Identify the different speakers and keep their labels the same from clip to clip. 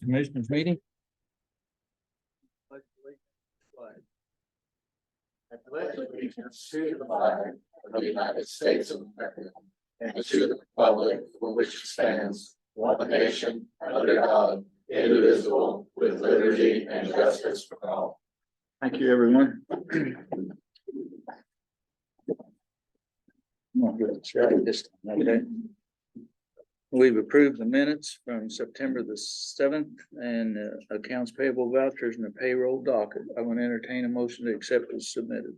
Speaker 1: Commissioners meeting.
Speaker 2: I pledge allegiance to the flag of the United States of America and to the republic for which it stands, one nation, under God, indivisible, with liberty and justice for all.
Speaker 1: Thank you, everyone. We've approved the minutes from September the 7th and accounts payable vouchers and the payroll docket. I want to entertain a motion to accept as submitted.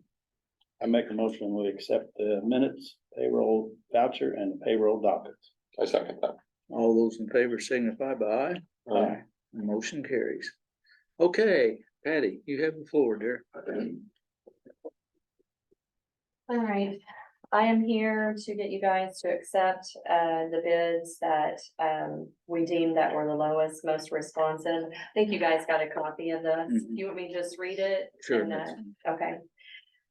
Speaker 3: I make a motion, we accept the minutes, payroll voucher and the payroll dockets.
Speaker 2: I second that.
Speaker 1: All those in favor signify by aye.
Speaker 3: Aye.
Speaker 1: Motion carries. Okay, Patty, you have the floor, dear.
Speaker 4: All right, I am here to get you guys to accept the bids that we deemed that were the lowest, most responsive. I think you guys got a copy of this.
Speaker 1: Mhm.
Speaker 4: You want me to just read it?
Speaker 1: Sure.
Speaker 4: And, okay.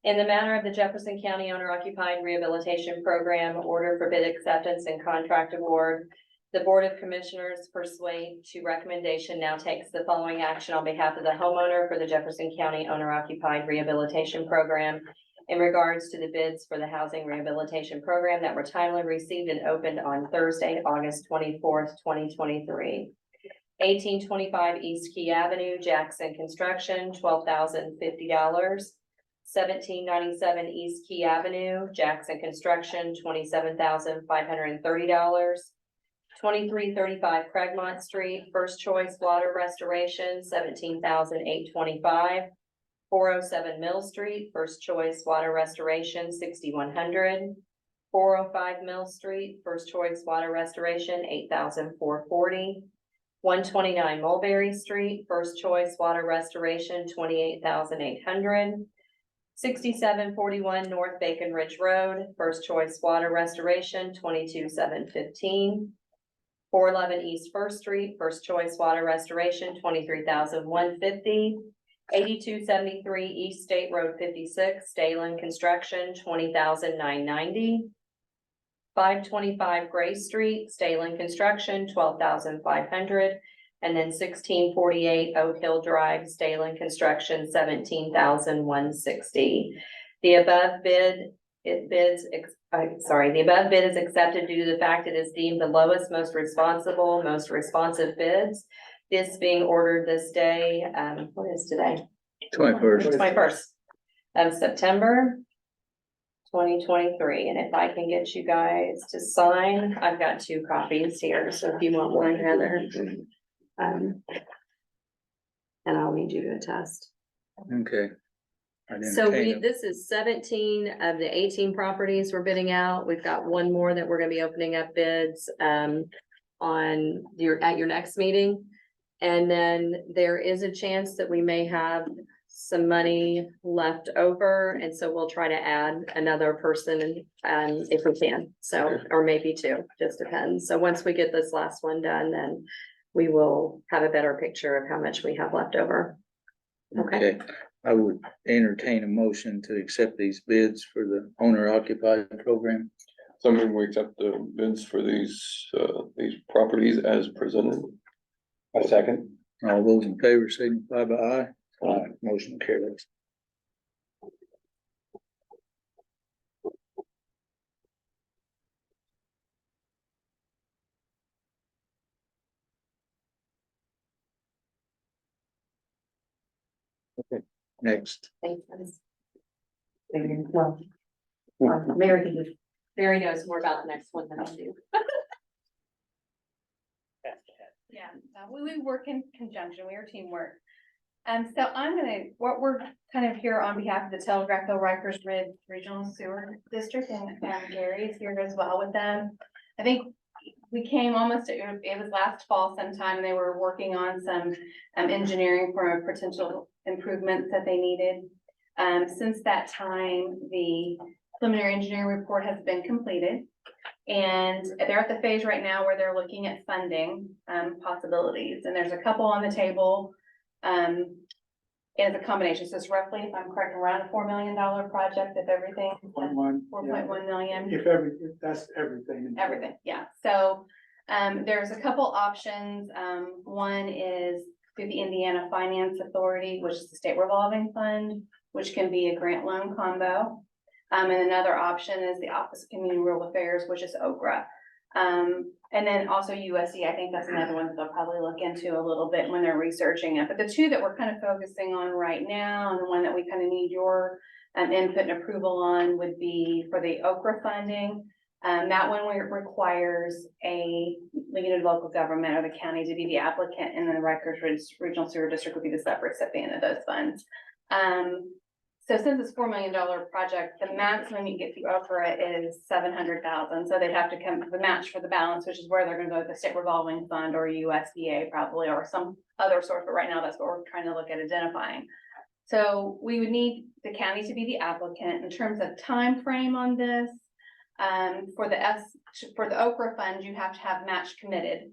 Speaker 4: In the matter of the Jefferson County Owner Occupied Rehabilitation Program, order for bid acceptance and contract award. The Board of Commissioners pursuant to recommendation now takes the following action on behalf of the homeowner for the Jefferson County Owner Occupied Rehabilitation Program in regards to the bids for the Housing Rehabilitation Program that were timely received and opened on Thursday, August 24th, 2023. 1825 East Key Avenue, Jackson Construction, $12,050. 1797 East Key Avenue, Jackson Construction, $27,530. 2335 Craigmont Street, First Choice Water Restoration, $17,825. 407 Mill Street, First Choice Water Restoration, $6,100. 405 Mill Street, First Choice Water Restoration, $8,440. 129 Mulberry Street, First Choice Water Restoration, $28,800. 6741 North Bacon Ridge Road, First Choice Water Restoration, $22,715. 411 East First Street, First Choice Water Restoration, $23,150. 8273 East State Road 56, Stalen Construction, $20,990. 525 Gray Street, Stalen Construction, $12,500. And then 1648 Oak Hill Drive, Stalen Construction, $17,160. The above bid, the above bid is accepted due to the fact it is deemed the lowest, most responsive bids. This being ordered this day, what is today?
Speaker 1: 21st.
Speaker 4: 21st of September, 2023. And if I can get you guys to sign, I've got 2 copies here, so if you want one, Heather. And I'll need you to attest.
Speaker 1: Okay.
Speaker 4: So this is 17 of the 18 properties we're bidding out. We've got one more that we're gonna be opening up bids at your next meeting. And then there is a chance that we may have some money left over, and so we'll try to add another person if we can. So, or maybe 2, just depends. So once we get this last one done, then we will have a better picture of how much we have left over. Okay.
Speaker 1: I would entertain a motion to accept these bids for the owner occupied program.
Speaker 2: So we accept the bids for these properties as presented.
Speaker 3: I second.
Speaker 1: All those in favor signify by aye.
Speaker 3: Aye.
Speaker 1: Motion carries. Okay, next.
Speaker 4: Thanks, guys. Well, Mary knows more about the next one than I do.
Speaker 5: Yeah, we work in conjunction, we are teamwork. So what we're kind of here on behalf of the Telegraph Hill Rikers Ridge Regional Sewer District, and Gary is here as well with them. I think we came it was last fall sometime, and they were working on some engineering for potential improvements that they needed. Since that time, the preliminary engineering report has been completed. And they're at the phase right now where they're looking at funding possibilities, and there's a couple on the table. It's a combination, so it's roughly, if I'm correct, around a $4 million project if everything. 4.1 million.
Speaker 6: If that's everything.
Speaker 5: Everything, yeah. So There's a couple options. One is through the Indiana Finance Authority, which is the state revolving fund, which can be a grant loan combo. And another option is the Office of Community and Rural Affairs, which is OKRA. And then also USD, I think that's another one that they'll probably look into a little bit when they're researching it. But the two that we're kind of focusing on right now, and the one that we kind of need your input and approval on, would be for the OKRA funding. That one requires a unit local government or the county to be the applicant, and then the Rikers Ridge Regional Sewer District would be the separate recipient of those funds. So since it's $4 million project, the maximum you get through OKRA is $700,000. So they'd have to come the match for the balance, which is where they're going to go to the state revolving fund or USDA probably, or some other source. But right now, that's what we're trying to look at identifying. So we would need the county to be the applicant. In terms of time frame on this, for the OKRA fund, you have to have match committed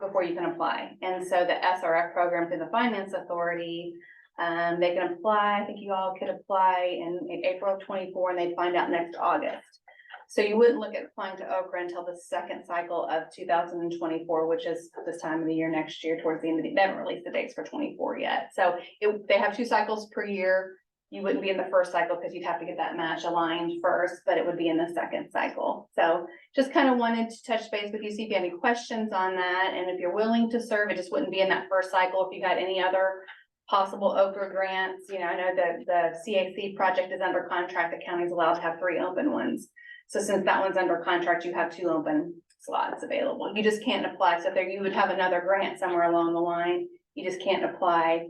Speaker 5: before you can apply. And so the SRF program through the Finance Authority, they can apply. I think you all could apply in April of 24, and they'd find out next August. So you wouldn't look at applying to OKRA until the second cycle of 2024, which is this time of the year next year, towards the end of the, they haven't released the dates for 24 yet. So they have 2 cycles per year. You wouldn't be in the first cycle because you'd have to get that match aligned first, but it would be in the second cycle. So just kind of wanted to touch base with you, see if you have any questions on that. And if you're willing to serve, it just wouldn't be in that first cycle. If you got any other possible OKRA grants, you know, I know that the CAC project is under contract. The county's allowed to have 3 open ones. So since that one's under contract, you have 2 open slots available. You just can't apply. So if there, you would have another grant somewhere along the line. You just can't apply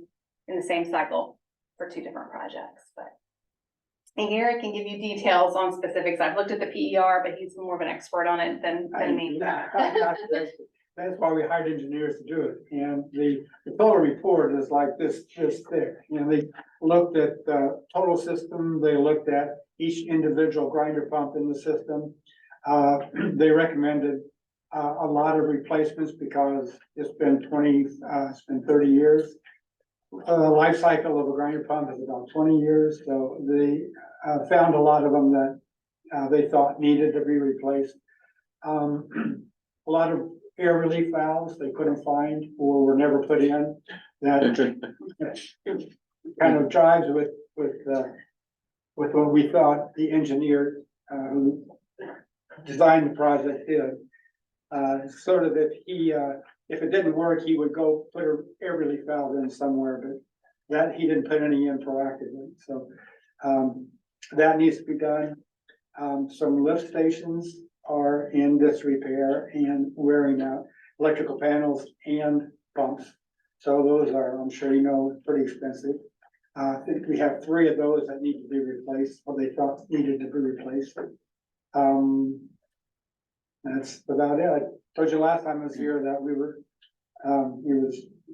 Speaker 5: in the same cycle for 2 different projects. But and Gary can give you details on specifics. I've looked at the PER, but he's more of an expert on it than me.
Speaker 6: That's why we hired engineers to do it. And the total report is like this thick. You know, they looked at the total system. They looked at each individual grinder pump in the system. They recommended a lot of replacements because it's been 30 years. The life cycle of a grinder pump is about 20 years. So they found a lot of them that they thought needed to be replaced. A lot of air relief valves they couldn't find or were never put in. That kind of jives with what we thought the engineer who designed the project did. Sort of if it didn't work, he would go put an air relief valve in somewhere, but that he didn't put any in proactively. So that needs to be done. Some lift stations are in disrepair and wearing out, electrical panels and pumps. So those are, I'm sure you know, pretty expensive. I think we have 3 of those that need to be replaced, or they thought needed to be replaced. That's about it. I told you last time I was here that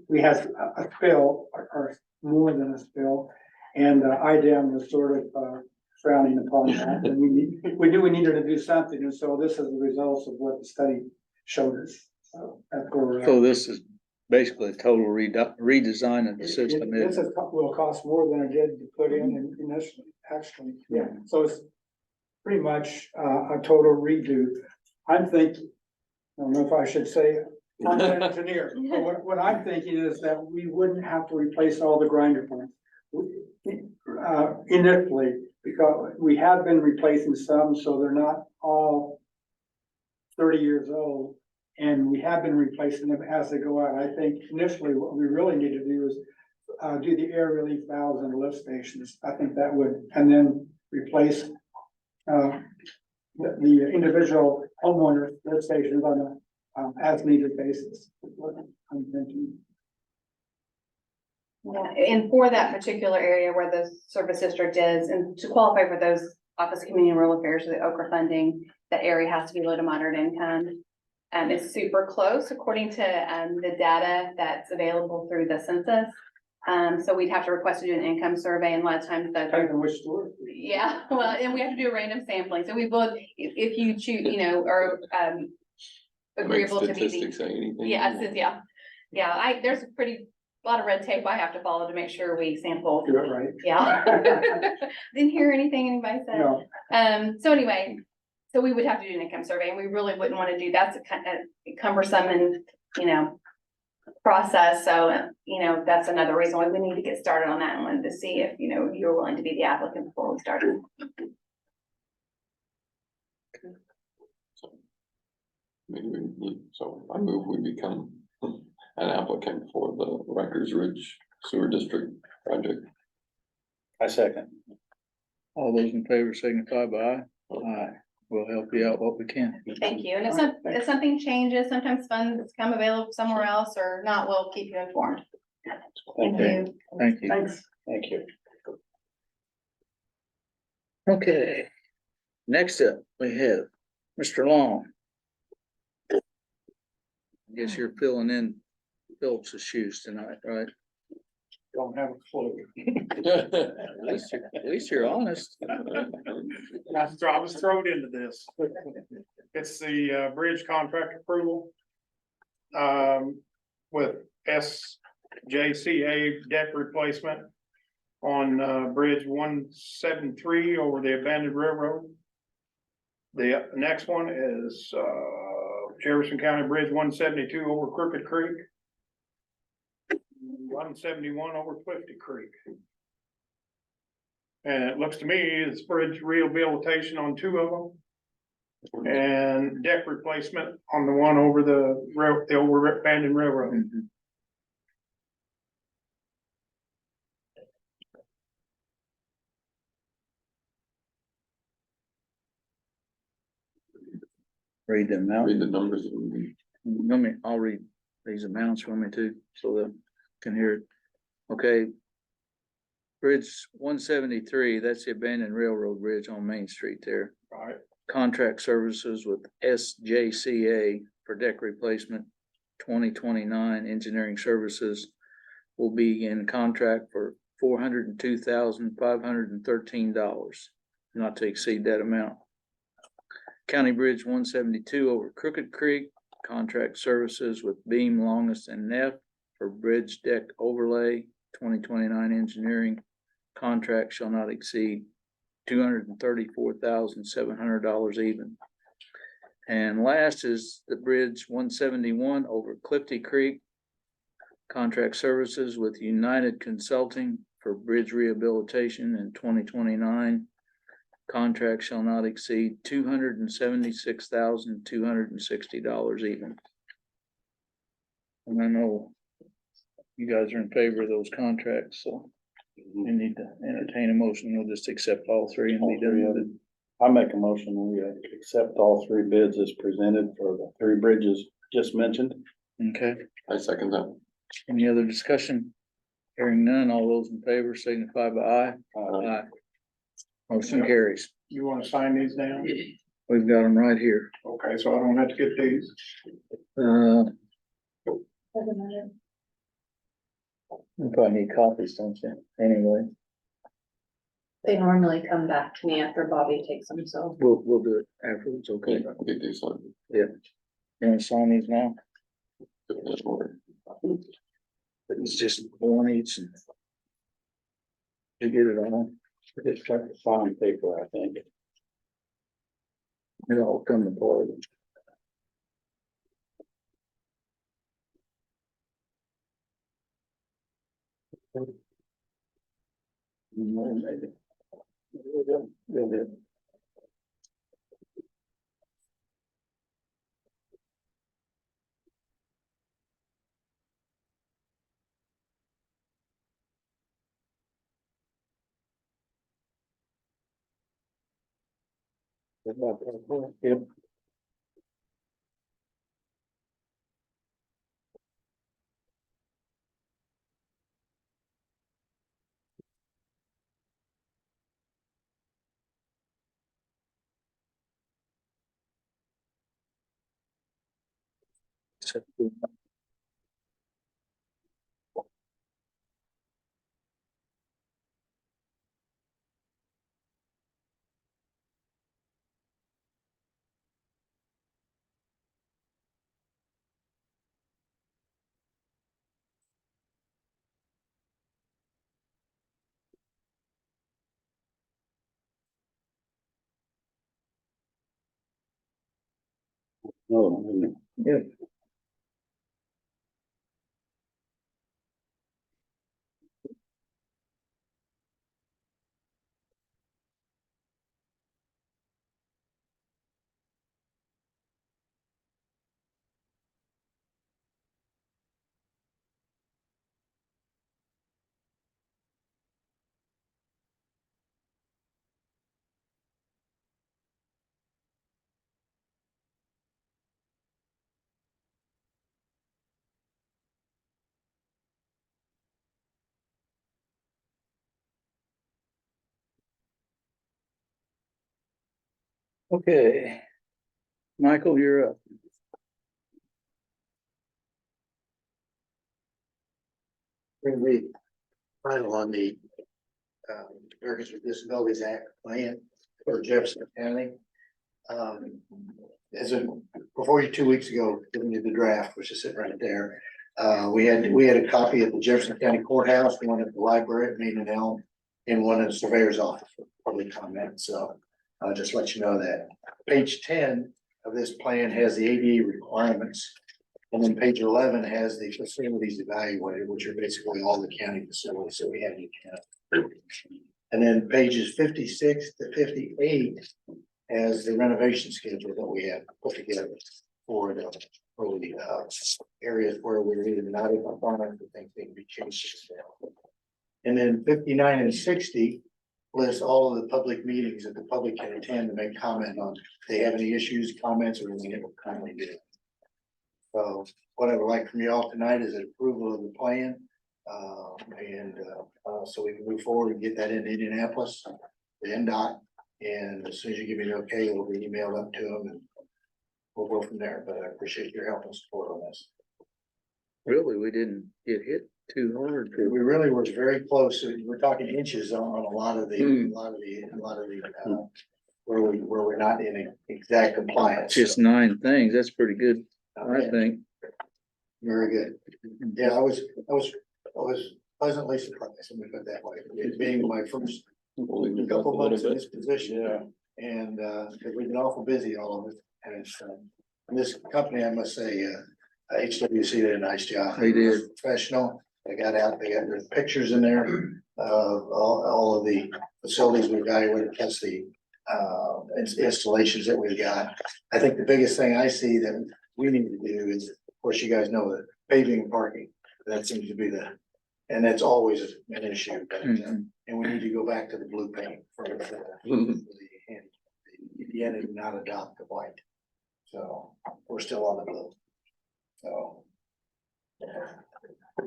Speaker 6: we had a spill, or more than a spill, and IDEM was sort of frowning upon that. And we knew we needed to do something, and so this is the results of what the study showed us. So that's where we're at.
Speaker 1: So this is basically a total redesign of the system.
Speaker 6: This will cost more than it did to put in initially, actually. Yeah, so it's pretty much a total redo. I'm thinking, I don't know if I should say, I'm an engineer, but what I'm thinking is that we wouldn't have to replace all the grinder pumps initially, because we have been replacing some, so they're not all 30 years old. And we have been replacing them as they go out. I think initially what we really need to do is do the air relief valves and lift stations. I think that would, and then replace the individual homeowner lift stations on a as needed basis. What I'm thinking.
Speaker 5: Yeah, and for that particular area where the service district is, and to qualify for those Office of Community and Rural Affairs or the OKRA funding, that area has to be low to moderate income. It's super close according to the data that's available through the census. So we'd have to request to do an income survey, and a lot of times that.
Speaker 6: Depends on which store.
Speaker 5: Yeah, well, and we have to do a random sampling. So we both, if you choose, you know, are agreeable to be.
Speaker 2: Statistics say anything.
Speaker 5: Yeah, yeah. There's a lot of red tape I have to follow to make sure we sample.
Speaker 6: Do it right.
Speaker 5: Yeah. Didn't hear anything anybody said.
Speaker 6: No.
Speaker 5: So anyway, So we would have to do an income survey, and we really wouldn't want to do, that's a kind of cumbersome and, you know, process. So, you know, that's another reason why we need to get started on that and wanted to see if, you know, you were willing to be the applicant before we started.
Speaker 2: So I move we become an applicant for the Rikers Ridge Sewer District project.
Speaker 3: I second.
Speaker 1: All those in favor signify by aye. Aye. We'll help you out what we can.
Speaker 5: Thank you. And if something changes, sometimes funds come available somewhere else or not, we'll keep you informed. Thank you.
Speaker 1: Thank you.
Speaker 3: Thank you.
Speaker 1: Okay. Next up, we have Mr. Long. I guess you're filling in Phillips's shoes tonight, right?
Speaker 6: Don't have a clue.
Speaker 1: At least you're honest.
Speaker 7: I was thrown into this. It's the bridge contract approval. With SJCA deck replacement on Bridge 173 over the abandoned railroad. The next one is Jefferson County Bridge 172 over Crooked Creek. 171 over Clifty Creek. And it looks to me it's bridge rehabilitation on two of them. And deck replacement on the one over the old abandoned railroad.
Speaker 1: Read them out.
Speaker 2: Read the numbers.
Speaker 1: I'll read these amounts for me too, so they can hear it. Okay. Bridge 173, that's the abandoned railroad bridge on Main Street there.
Speaker 7: Right.
Speaker 1: Contract services with SJCA for deck replacement. 2029 engineering services will be in contract for $402,513, not to exceed that amount. County Bridge 172 over Crooked Creek, contract services with Beam, Longest and Neff for bridge deck overlay. 2029 engineering contract shall not exceed $234,700 even. And last is the Bridge 171 over Clifty Creek, contract services with United Consulting for bridge rehabilitation in 2029. Contract shall not exceed $276,260 even. And I know you guys are in favor of those contracts, so we need to entertain a motion. We'll just accept all three and be done with it.
Speaker 3: I make a motion, we accept all three bids as presented for the three bridges just mentioned.
Speaker 1: Okay,
Speaker 2: I second that.
Speaker 1: any other discussion? Hearing none, all those in favor signify by aye. Aye. Motion carries.
Speaker 7: You want to sign these down?
Speaker 1: We've got them right here.
Speaker 7: Okay, so I don't have to get these.
Speaker 1: You probably need copies, don't you? Anyway,
Speaker 4: They normally come back to me after Bobby takes them, so.
Speaker 1: we'll do it afterwards, okay?
Speaker 2: Get these on.
Speaker 1: You wanna sign these now? It's just one each and you get it all.
Speaker 3: It's got the fine paper, I think.
Speaker 1: It all come apart. Yep.
Speaker 3: Oh,
Speaker 1: Yeah. Okay. Michael, you're up.
Speaker 2: We final on the Americans with Disabilities Act plan for Jefferson County. As of, before you 2 weeks ago, giving you the draft, which is sitting right there. We had a copy at the Jefferson County Courthouse, one at the library at Main and Elm, and one at the surveyor's office for public comment. So I'll just let you know that. Page 10 of this plan has the ADA requirements. And then page 11 has the facilities evaluated, which are basically all the county facilities that we have in county. And then pages 56 to 58 has the renovation schedule that we have put together for the areas where we're either not in compliance with things that can be changed. And then 59 and 60 lists all of the public meetings that the public can attend to make comment on. If they have any issues, comments, or anything, it will kindly do. So what I would like from you all tonight is an approval of the plan. So we can move forward and get that into Indianapolis, the NDOT. And as soon as you give me the okay, it'll be emailed up to them and we'll go from there. But I appreciate your help and support on this.
Speaker 1: Really, we didn't get hit too hard.
Speaker 2: We really were very close. We're talking inches on a lot of the, where we're not in exact compliance.
Speaker 1: Just 9 things. That's pretty good, I think.
Speaker 2: Very good. Yeah, I was pleasantly surprised, let me put it that way, it being my first couple months in this position.
Speaker 3: yeah.
Speaker 2: And, cause we've been awful busy, all of us, and it's, and this company, I must say, HWC did a nice job.
Speaker 1: They did.
Speaker 2: Professional, they got out, they got their pictures in there, all of the facilities we evaluated, plus the, installations that we've got. I think the biggest thing I see that we need to do is, of course, you guys know that paving and parking, that seems to be and that's always an issue. But,
Speaker 1: Mhm.
Speaker 2: and we need to go back to the blue paint for the end and not adopt the white. So we're still on the blue. So.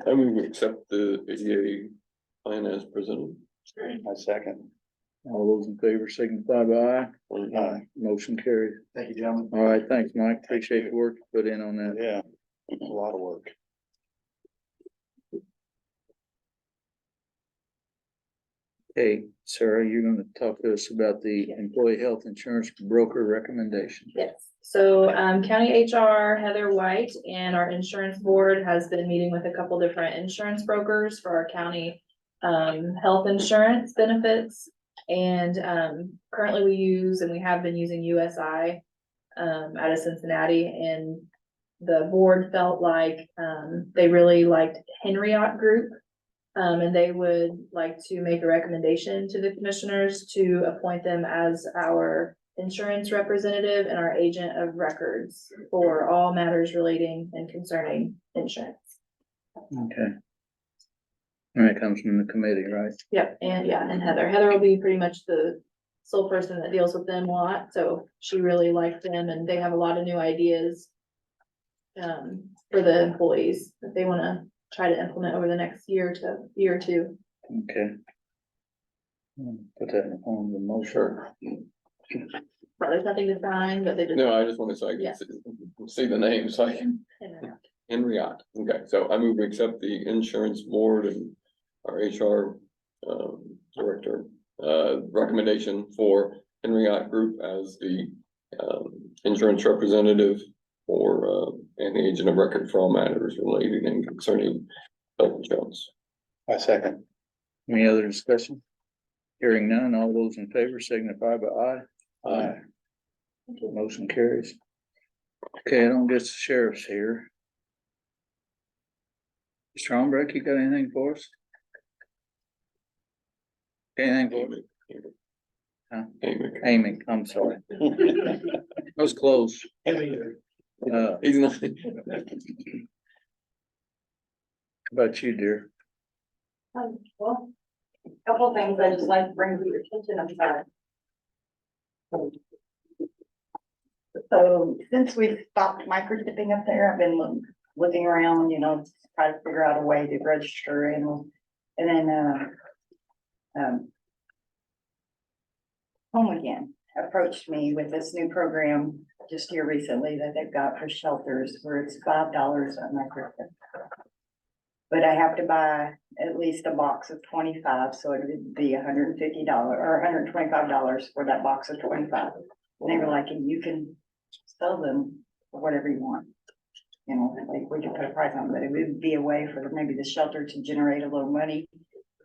Speaker 8: I mean, we accept the ADA plan as presented.
Speaker 3: My second.
Speaker 1: All those in favor signify by aye. Motion carried.
Speaker 2: Thank you, gentlemen.
Speaker 1: All right, thanks, Mike. Appreciate the work you put in on that.
Speaker 3: Yeah, a lot of work.
Speaker 1: Hey, Sarah, you're gonna talk to us about the employee health insurance broker recommendation.
Speaker 4: Yes, so County HR Heather White and our insurance board has been meeting with a couple different insurance brokers for our county health insurance benefits. And currently we use, and we have been using USI out of Cincinnati, and the board felt like they really liked Henriot Group. And they would like to make a recommendation to the commissioners to appoint them as our insurance representative and our agent of records for all matters relating and concerning insurance.
Speaker 1: Okay. And that comes from the committee, right?
Speaker 4: Yep, and Heather will be pretty much the sole person that deals with them a lot, so she really liked them, and they have a lot of new ideas for the employees that they wanna try to implement over the next year or two.
Speaker 1: Okay. Put that on the motion.
Speaker 4: Well, there's nothing to sign, but they just.
Speaker 8: No, I just wanted so I
Speaker 4: Yeah.
Speaker 8: can see the name, so I can, Henriot. Okay, so I move to accept the insurance board and our HR director recommendation for Henriot Group as the insurance representative for and the agent of record for all matters relating and concerning health insurance.
Speaker 3: My second.
Speaker 1: Any other discussion? Hearing none, all those in favor signify by aye. Aye. Motion carries. Okay, I don't guess the sheriff's here. Mr. Albrecht, you got anything for us? Anything for us? Huh? Amy, I'm sorry. That was close. How
Speaker 8: He's not.
Speaker 1: about you, dear?
Speaker 4: Well, a couple things I just like to bring to your attention, I'm sorry. So since we've stopped microchipping up there, I've been looking around, you know, to try to figure out a way to register and then, Home Again approached me with this new program just here recently that they've got for shelters where it's $5 a microchip. But I have to buy at least a box of 25, so it would be $150 or $125 for that box of 25. And they were like, and you can sell them for whatever you want. You know, like we could put a price on it, but it would be a way for maybe the shelter to generate a little money.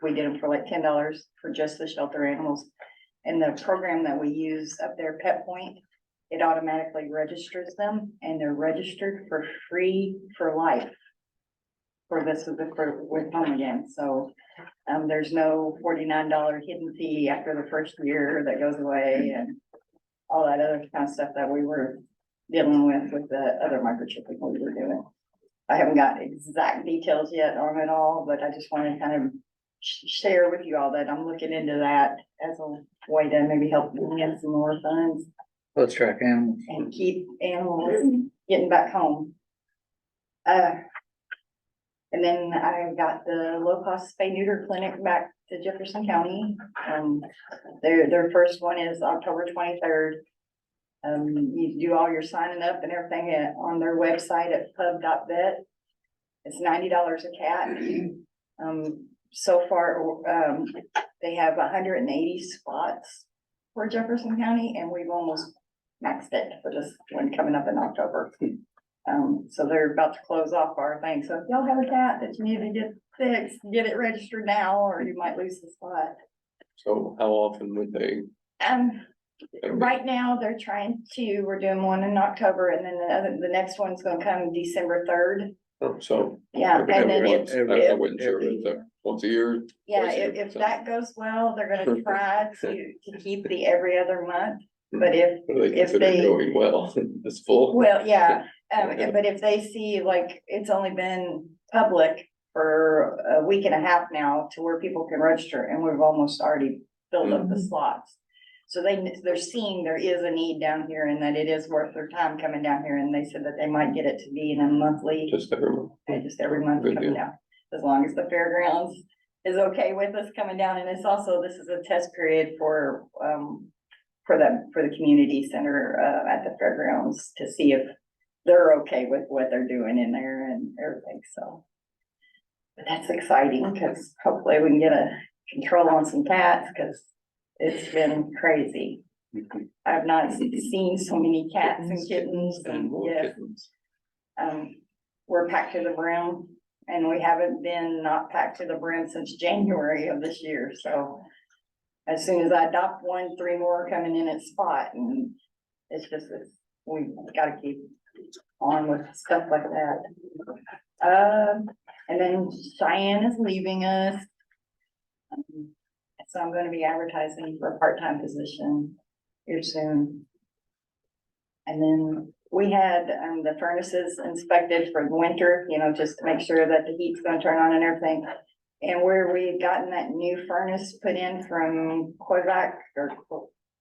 Speaker 4: We did them for like $10 for just the shelter animals. And the program that we use up there, Pet Point, it automatically registers them and they're registered for free for life. For this with Home Again, so there's no $49 hidden fee after the first year that goes away and all that other kind of stuff that we were dealing with the other microchipping we were doing. I haven't got exact details yet on it all, but I just want to kind of share with you all that I'm looking into that as a way to maybe help bring in some more funds
Speaker 1: Let's track animals.
Speaker 4: and keep animals getting back home. And then I got the low-cost spay neuter clinic back to Jefferson County. Their first one is October 23rd. You do all your signing up and everything on their website at pub.vet. It's $90 a cat. So far, they have 180 spots for Jefferson County, and we've almost maxed it for this one coming up in October. So they're about to close off our thing. So if y'all have a cat that you need to get fixed, get it registered now, or you might lose the spot.
Speaker 8: So how often would they?
Speaker 4: Right now, they're we're doing one in October and then the next one's gonna come December 3rd.
Speaker 8: Oh, so.
Speaker 4: Yeah, and then
Speaker 8: I wasn't sure if it was once a year.
Speaker 4: yeah,
Speaker 8: twice a year,
Speaker 4: if
Speaker 8: so.
Speaker 4: that goes well, they're gonna try to keep the every other month. But if
Speaker 8: What do they
Speaker 4: if
Speaker 8: consider
Speaker 4: they-
Speaker 8: going well? It's full.
Speaker 4: Well, yeah, but if they see like it's only been public for a week and a half now to where people can register and we've almost already filled up the slots. So they're seeing there is a need down here and that it is worth their time coming down here and they said that they might get it to be in a monthly,
Speaker 8: Just every month.
Speaker 4: just every month
Speaker 8: Good
Speaker 4: coming
Speaker 8: deal.
Speaker 4: down. As long as the fairgrounds is okay with us coming down and it's also, this is a test period for the community center at the fairgrounds to see if they're okay with what they're doing in there and everything, so. But that's exciting, because hopefully we can get a control on some cats, because it's been crazy. I've not seen so many cats and kittens, and
Speaker 8: more
Speaker 4: yes,
Speaker 8: kittens.
Speaker 4: we're packed to the brim, and we haven't been not packed to the brim since January of this year, so. As soon as I adopt one, 3 more are coming in its spot, and it's just, we've gotta keep on with stuff like that. And then Cheyenne is leaving us. So I'm gonna be advertising for a part-time position here soon. And then we had, the furnaces inspected for the winter, you know, just to make sure that the heat's gonna turn on and everything. And where we had gotten that new furnace put in from Quebec, or,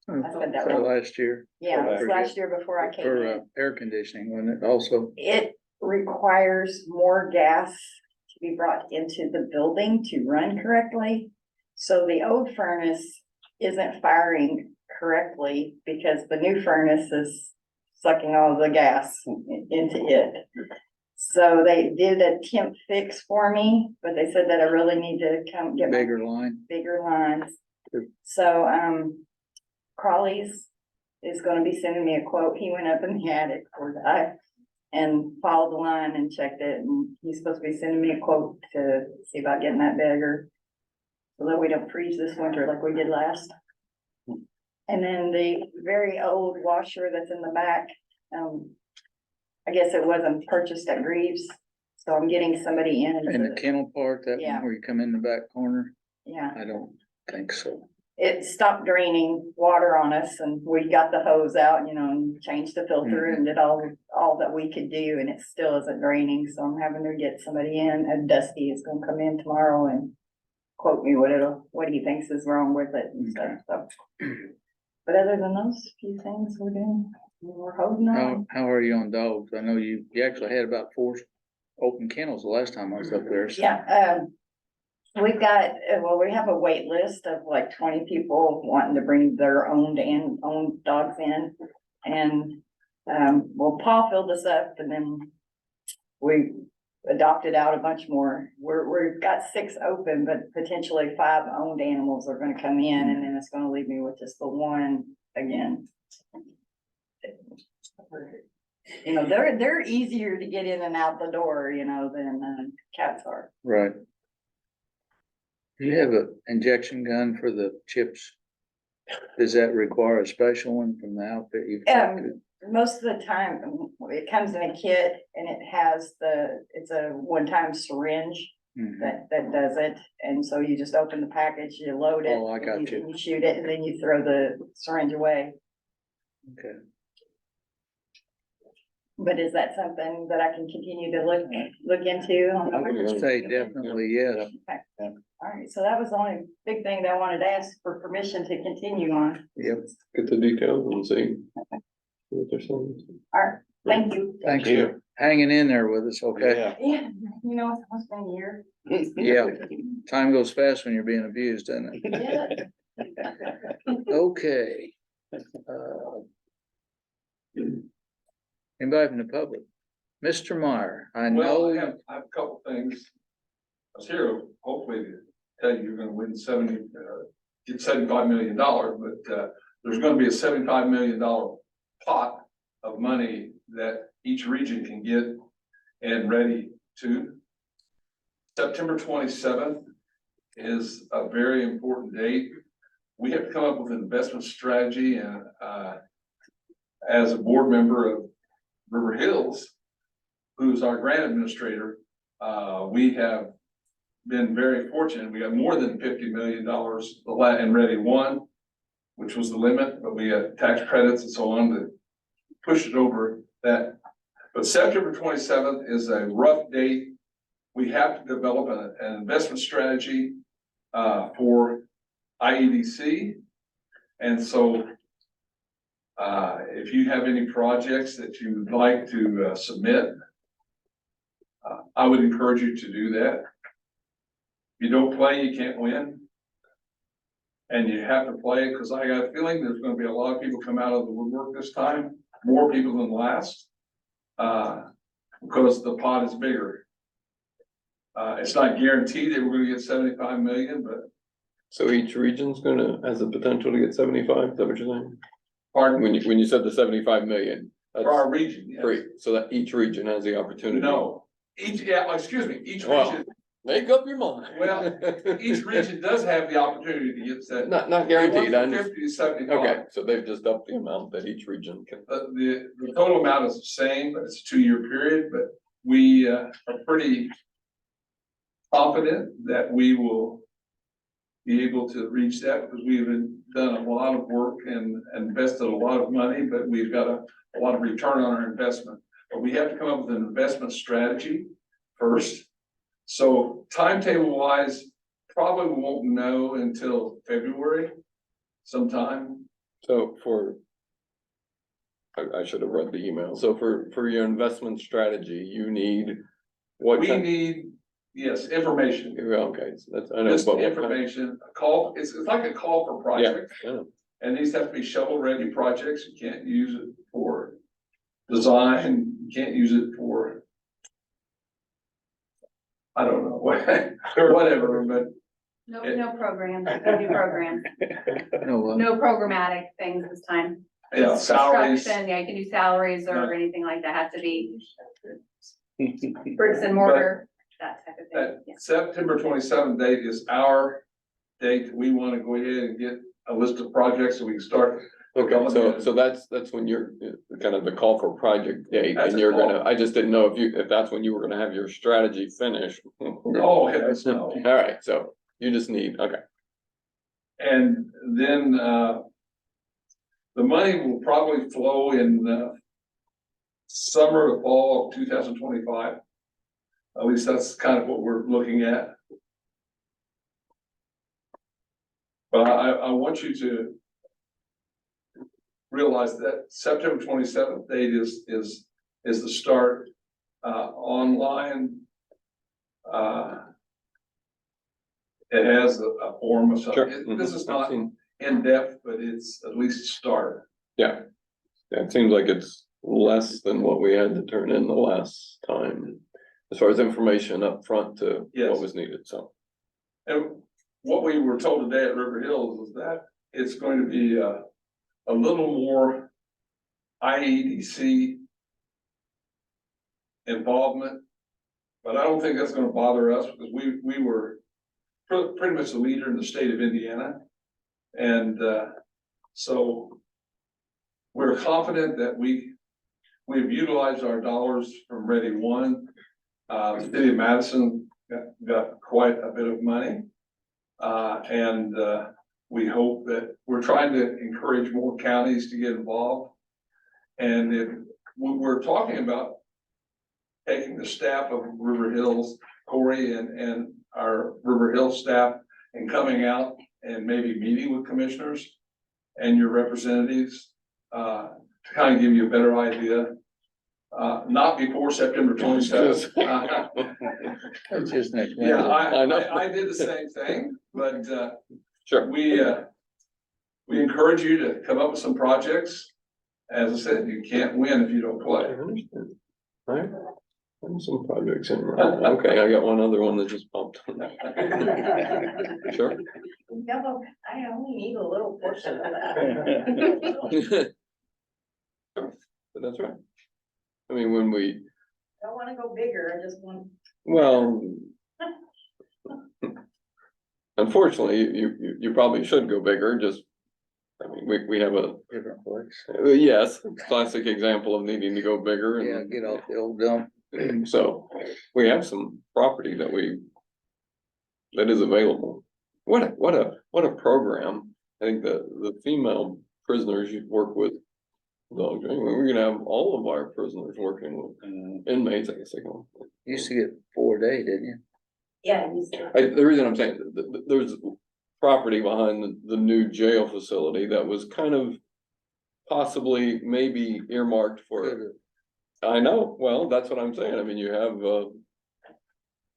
Speaker 4: I said that
Speaker 1: For
Speaker 4: wrong.
Speaker 1: last year.
Speaker 4: Yeah, it was
Speaker 1: For-
Speaker 4: last year before I came
Speaker 1: For
Speaker 4: in.
Speaker 1: air conditioning, wasn't it also?
Speaker 4: It requires more gas to be brought into the building to run correctly. So the old furnace isn't firing correctly because the new furnace is sucking all the gas into it. So they did a temp fix for me, but they said that I really need to come get my
Speaker 1: Bigger line.
Speaker 4: bigger lines.
Speaker 1: Good.
Speaker 4: So, Crawley's is gonna be sending me a quote. He went up in the attic for that and followed the line and checked it, and he's supposed to be sending me a quote to see about getting that bigger. So that we don't freeze this winter like we did last. And then the very old washer that's in the back,
Speaker 9: I guess it wasn't purchased at Greaves, so I'm getting somebody in.
Speaker 1: In the kennel park, that
Speaker 9: Yeah.
Speaker 1: one where you come in the back corner?
Speaker 9: Yeah,
Speaker 1: I don't think so.
Speaker 9: it stopped draining water on us and we got the hose out, you know, and changed the filter and did all that we could do, and it still isn't draining, so I'm having to get somebody in, and Dusty is gonna come in tomorrow and quote me what he thinks is wrong with it and stuff, so. But other than those few things we're holding on.
Speaker 1: How are you on dogs? I know you actually had about 4 open kennels the last time I was up there. so-
Speaker 9: Yeah, we've got, well, we have a wait list of like 20 people wanting to bring their owned dogs in. And, well, Paul filled us up and then we adopted out a bunch more. We've got 6 open, but potentially 5 owned animals are gonna come in, and then it's gonna leave me with just the one again. You know, they're easier to get in and out the door, you know, than cats are.
Speaker 1: Right. Do you have an injection gun for the chips? Does that require a special one from the outfit you've talked to?
Speaker 9: Most of the time, it comes in a kit and it has it's a one-time syringe
Speaker 1: Mhm.
Speaker 9: that does it. And so you just open the package, you load it.
Speaker 1: Oh, I got
Speaker 9: and
Speaker 1: you.
Speaker 9: You shoot it and then you throw the syringe away.
Speaker 1: Okay.
Speaker 9: But is that something that I can continue to look into?
Speaker 8: I would
Speaker 1: Say definitely yes.
Speaker 9: All right, so that was the only big thing that I wanted to ask for permission to continue on.
Speaker 1: Yep.
Speaker 8: Get the details and see. What they're saying.
Speaker 9: All right, thank you.
Speaker 1: Thanks for hanging in there with us, okay?
Speaker 9: Yeah, you know, it's almost been a year.
Speaker 1: Yeah. Time goes fast when you're being abused, doesn't it?
Speaker 9: Yeah.
Speaker 1: Okay. Anybody from the public? Mr. Meyer, I know.
Speaker 10: Well, I have a couple things. I was here hopefully to tell you you're gonna win get $75 million, but, there's gonna be a $75 million pot of money that each region can get and ready to. September 27th is a very important date. We have to come up with an investment strategy, and, as a board member of River Hills, who's our grant administrator, we have been very fortunate. We got more than $50 million and ready one, which was the limit, but we had tax credits and so on to push it over that. But September 27th is a rough date. We have to develop an investment strategy for IEDC. And so if you have any projects that you would like to submit, I would encourage you to do that. If you don't play, you can't win. And you have to play it, because I got a feeling there's going to be a lot of people come out of the woodwork this time, more people than last, because the pot is bigger. It's not guaranteed that we're going to get 75 million, but
Speaker 8: So each region's has the potential to get 75, is that what you're saying?
Speaker 10: pardon,
Speaker 8: When you said the 75 million, that's
Speaker 10: for our region, yes.
Speaker 8: great, so that each region has the opportunity.
Speaker 10: No, each
Speaker 8: Well,
Speaker 10: region,
Speaker 8: Make up your mind.
Speaker 10: well, each region does have the opportunity to get that.
Speaker 8: Not guaranteed, I understand.
Speaker 10: 50 to 75.
Speaker 8: Okay, so they've just upped the amount that each region can.
Speaker 10: The total amount is the same, but it's a 2-year period, but we are pretty confident that we will be able to reach that, because we've done a lot of work and invested a lot of money, but we've got a lot of return on our investment. But we have to come up with an investment strategy first. So timetable wise, probably won't know until February sometime.
Speaker 8: So I should have read the email. So for your investment strategy, you need what?
Speaker 10: We need, yes, information.
Speaker 8: Okay, so that's, I know.
Speaker 10: Just
Speaker 8: but what kind-
Speaker 10: information, a call, it's like a call for projects.
Speaker 8: Yeah.
Speaker 10: And these have to be shovel-ready projects. You can't use it for design, you can't use it for, I don't know, whatever, but
Speaker 5: No programs, no new programs,
Speaker 1: No,
Speaker 5: no programmatic things this time.
Speaker 10: yeah, salaries.
Speaker 5: Construction, yeah, you can do salaries
Speaker 10: No.
Speaker 5: or anything like that, has to be bricks and mortar, that type of thing.
Speaker 10: That
Speaker 5: Yeah.
Speaker 10: September 27th date is our date. We want to go ahead and get a list of projects so we can start
Speaker 8: Okay, so that's when you're kind of the call for project date,
Speaker 10: That's
Speaker 8: and
Speaker 10: a
Speaker 8: you're
Speaker 10: call.
Speaker 8: gonna, I just didn't know if that's when you were gonna have your strategy finished.
Speaker 10: Oh, heavens no.
Speaker 8: All right, so you just need, okay,
Speaker 10: And then, the money will probably flow in, summer or fall of 2025. At least that's kind of what we're looking at. But I want you to realize that September 27th date is the start, online. It has a form of
Speaker 8: sure.
Speaker 10: something. This is
Speaker 8: I've
Speaker 10: not
Speaker 8: seen-
Speaker 10: in depth, but it's at least a start.
Speaker 8: Yeah, it seems like it's less than what we had to turn in the last time, as far as information up front to
Speaker 10: Yes.
Speaker 8: what was needed, so.
Speaker 10: And what we were told today at River Hills is that it's going to be a little more IEDC involvement. But I don't think that's gonna bother us because we were pretty much the leader in the state of Indiana. And so we're confident that we've utilized our dollars from Ready One. The city of Madison got quite a bit of money. And we hope that we're trying to encourage more counties to get involved. And if we're talking about taking the staff of River Hills, Corey and our River Hills staff, and coming out and maybe meeting with commissioners and your representatives, to kind of give you a better idea. Not before September 27th.
Speaker 1: That's just next
Speaker 10: Yeah,
Speaker 1: Wednesday.
Speaker 8: I know.
Speaker 10: I did the same thing, but
Speaker 8: Sure.
Speaker 10: we encourage you to come up with some projects. As I said, you can't win if you don't
Speaker 8: I
Speaker 10: play.
Speaker 8: understand. All right. There's some projects in, okay, I got one other one that just popped. Sure.
Speaker 9: No, I only need a little portion of that.
Speaker 8: But that's right. I mean, when we,
Speaker 9: Don't wanna go bigger, I just want.
Speaker 8: well. Unfortunately, you probably should go bigger, just, I mean, we have a,
Speaker 1: Different place.
Speaker 8: yes, classic example of needing to go bigger and.
Speaker 1: Yeah, get off the old dump.
Speaker 8: So, we have some property that is available. What a program. I think the female prisoners you work with dogs, right? We're gonna have all of our prisoners working with inmates, I guess they call them.
Speaker 1: Used to get 4 a day, didn't you?
Speaker 9: Yeah,
Speaker 8: The reason I'm saying, there's property behind the new jail facility that was kind of possibly maybe earmarked for,
Speaker 1: Could've
Speaker 8: I know, well, that's what I'm saying. I mean, you have,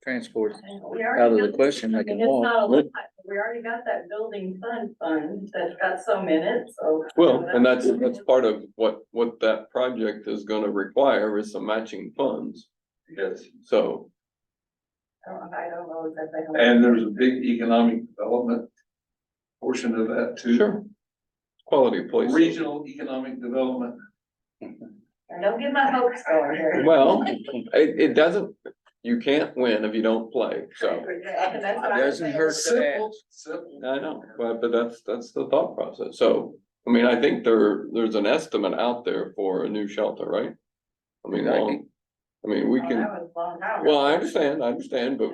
Speaker 1: transport
Speaker 9: we
Speaker 1: out
Speaker 9: already
Speaker 1: of the
Speaker 9: got,
Speaker 1: question,
Speaker 9: I
Speaker 1: they can
Speaker 9: mean, it's
Speaker 1: walk.
Speaker 9: not a lot, we already got that building fund that's got some in it, so.
Speaker 8: well, and that's part of what that project is gonna require is some matching funds.
Speaker 10: Yes.
Speaker 8: So,
Speaker 9: I don't know exactly. how much.
Speaker 10: And there's a big economic development portion of that too.
Speaker 8: sure. Quality of place.
Speaker 10: Regional economic development.
Speaker 9: Don't get my hopes going here.
Speaker 8: Well, it doesn't, you can't win if you don't play, so.
Speaker 9: Yeah, that's what I was
Speaker 1: Doesn't
Speaker 9: saying.
Speaker 1: hurt to
Speaker 10: Simple,
Speaker 1: ask.
Speaker 10: simple.
Speaker 8: I know, but that's the thought process. So, I mean, I think there's an estimate out there for a new shelter, right? I mean, we
Speaker 9: Oh,
Speaker 8: can,
Speaker 9: that was a long time
Speaker 8: well,
Speaker 9: ago.
Speaker 8: I understand, but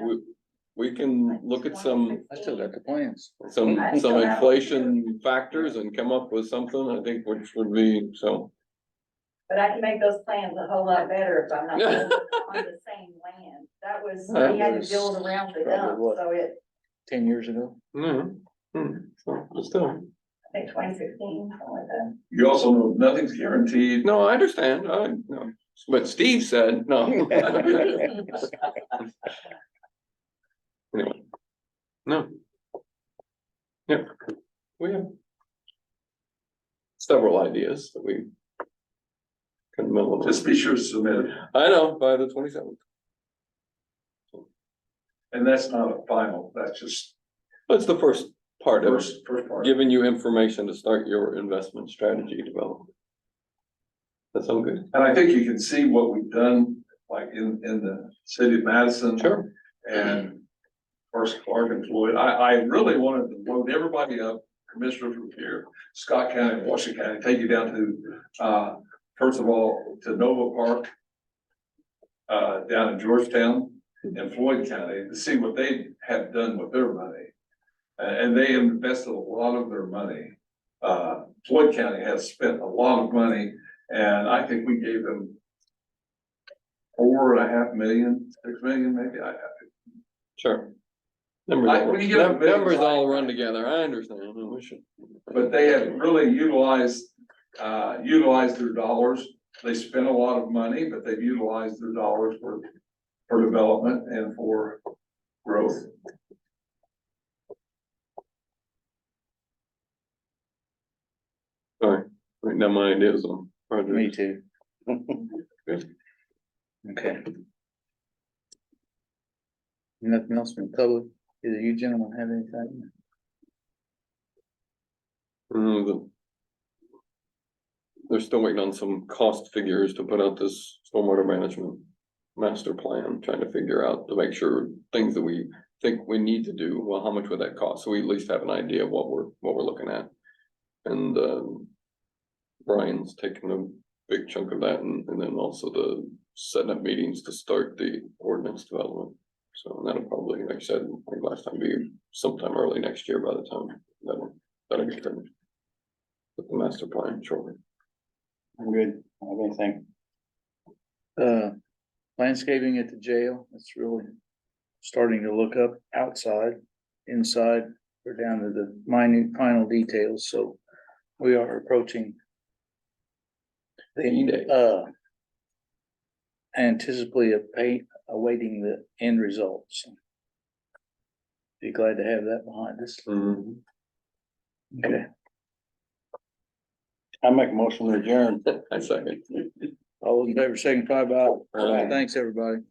Speaker 8: we can look at some
Speaker 1: I still got the plans.
Speaker 8: inflation factors and come up with something, I think, which would be, so.
Speaker 9: But I can make those plans a whole lot better if I'm not on the same land. That was, we had to build around the dump,
Speaker 1: Probably what?
Speaker 9: so it,
Speaker 1: 10 years ago.
Speaker 8: So, but still,
Speaker 9: I think 2016, something like that.
Speaker 10: You also know nothing's guaranteed.
Speaker 8: no, I understand, no, but Steve said, no. Anyway, no. Yep, we have several ideas that we can mill them.
Speaker 10: Just be sure to submit it.
Speaker 8: I know, by the 27th.
Speaker 10: And that's not a final, that's just
Speaker 8: That's the first part of
Speaker 10: first part.
Speaker 8: giving you information to start your investment strategy development. That sound good?
Speaker 10: And I think you can see what we've done, like in the city of Madison.
Speaker 8: Sure.
Speaker 10: And first Clark and Floyd. I really wanted to load everybody up commissioners were here, Scott County, and Washington County, take you down to, first of all, to Nova Park, down in Georgetown and Floyd County to see what they have done with their money. And they invested a lot of their money. Floyd County has spent a lot of money, and I think we gave them $4.5 million, $6 million, maybe.
Speaker 8: Sure.
Speaker 10: When you get a big-
Speaker 8: Numbers all run together, I understand, we should.
Speaker 10: But they have really utilized their dollars. They spent a lot of money, but they've utilized their dollars for development and for growth.
Speaker 8: Sorry, right now my ideas on project.
Speaker 1: Me too.
Speaker 8: Good.
Speaker 1: Okay. Nothing else from the public? Either you gentlemen have anything?
Speaker 8: They're still waiting on some cost figures to put out this stormwater management master plan, trying to figure out to make sure things that we think we need to do, well, how much would that cost? So we at least have an idea of what we're looking at. And Brian's taking a big chunk of that, and then also the setting up meetings to start the ordinance development. So that'll probably, like I said, like last time, be sometime early next year by the time that'll get finished. With the master plan shortly.
Speaker 3: I'm good. I have anything?
Speaker 1: Landscaping at the jail, it's really starting to look up outside, inside, we're down to the minute final details, so we are approaching the, anticipate awaiting the end results. Be glad to have that behind us.
Speaker 8: Mhm.
Speaker 1: Okay,
Speaker 3: I make a motion to adjourn.
Speaker 8: I second.
Speaker 1: all those in favor, signify by aye.
Speaker 8: Aye.
Speaker 1: Thanks, everybody.